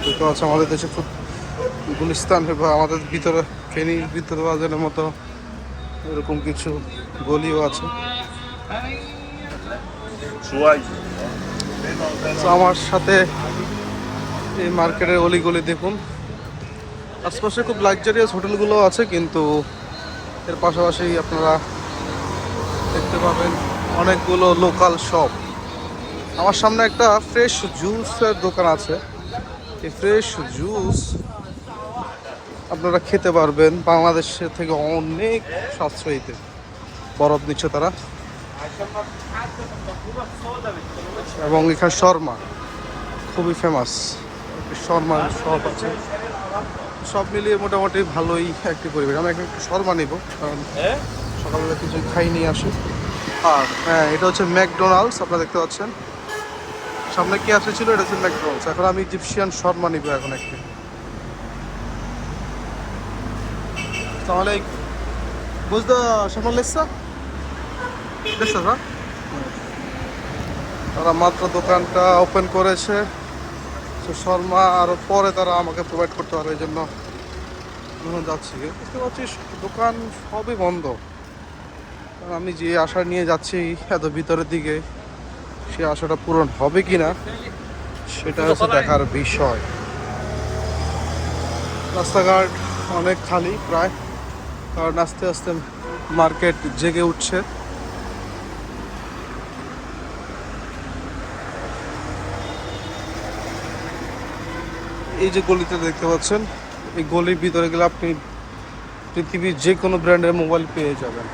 দেখতে পাচ্ছি আমাদের দেশে খুব গুলিস্তান বা আমাদের ভিতরে ফেনীর ভিতরে বাজারের মতো এরকম কিছু গলিও আছে। তো আমার সাথে এই মার্কেটের অলিগলি দেখুন, আশপাশে খুব লাক্সারিয়াস হোটেলগুলো আছে, কিন্তু এর পাশাপাশি আপনারা দেখতে পাবেন অনেকগুলো লোকাল শপ। আমার সামনে একটা ফ্রেশ জুসের দোকান আছে। এই ফ্রেশ জুস আপনারা খেতে পারবেন বাংলাদেশের থেকে অনেক সাশ্রয়ীতে। বরফ নিচ্ছে তারা, এবং এখানে শর্মা খুবই ফেমাস। শর্মা শপ আছে, সব মিলিয়ে মোটামুটি ভালোই একটি পরিবেশ। আমি একটু শর্মা নিব, কারণ সকালবেলা কিছু খাই নিয়ে আসি। আর হ্যাঁ, এটা হচ্ছে ম্যাকডোনাল্ডস, আপনারা দেখতে পাচ্ছেন সামনে কি আসে ছিল, এটা হচ্ছে ম্যাকডোনাল্ডস। এখন আমি ইজিপশিয়ান শর্মা নিব এখন একটি। তাহলে বুঝতে শর্মা লেসা লেসা না, তারা মাত্র দোকানটা ওপেন করেছে, তো শর্মা আরও পরে তারা আমাকে প্রোভাইড করতে পারবে, এই জন্য যাচ্ছি। বুঝতে পারছিস দোকান সবই বন্ধ। আমি যে আশা নিয়ে যাচ্ছি এত ভিতরের দিকে, সে আশাটা পূরণ হবে কি না সেটা হচ্ছে দেখার বিষয়। রাস্তাঘাট অনেক খালি প্রায়, কারণ আস্তে আস্তে মার্কেট জেগে উঠছে। এই যে গলিতে দেখতে পাচ্ছেন, এই গলির ভিতরে গেলে আপনি পৃথিবীর যে কোনো ব্র্যান্ডের মোবাইল পেয়ে যাবেন।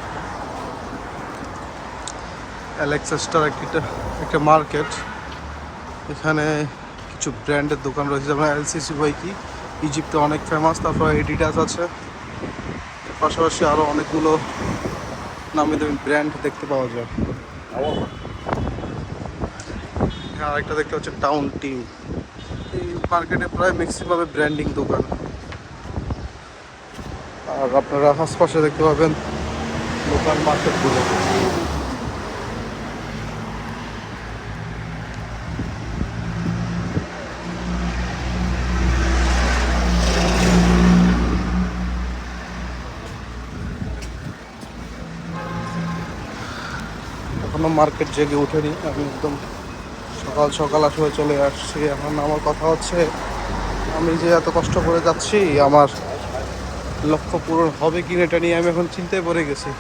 অ্যালেক্সাস্টার একটা মার্কেট, এখানে কিছু ব্র্যান্ডের দোকান রয়েছে, যেমন এলসিসি বাইকি ইজিপ্টে অনেক ফেমাস, তারপর এডিডাস আছে, পাশাপাশি আরও অনেকগুলো নামি দামি ব্র্যান্ড দেখতে পাওয়া যায়। আর একটা দেখতে পাচ্ছেন টাউন টিম। এই মার্কেটে প্রায় ম্যাক্সিমামে ব্র্যান্ডিং দোকান। আর আপনারা আশপাশে দেখতে পাবেন লোকাল মার্কেটগুলো। এখনো মার্কেট জেগে ওঠেনি, আমি একদম সকাল সকাল আসলে চলে আসছি। এখন আমার কথা হচ্ছে, আমি যে এত কষ্ট করে যাচ্ছি, আমার লক্ষ্য পূরণ হবে কি না এটা নিয়ে আমি এখন চিন্তায় পড়ে গেছি।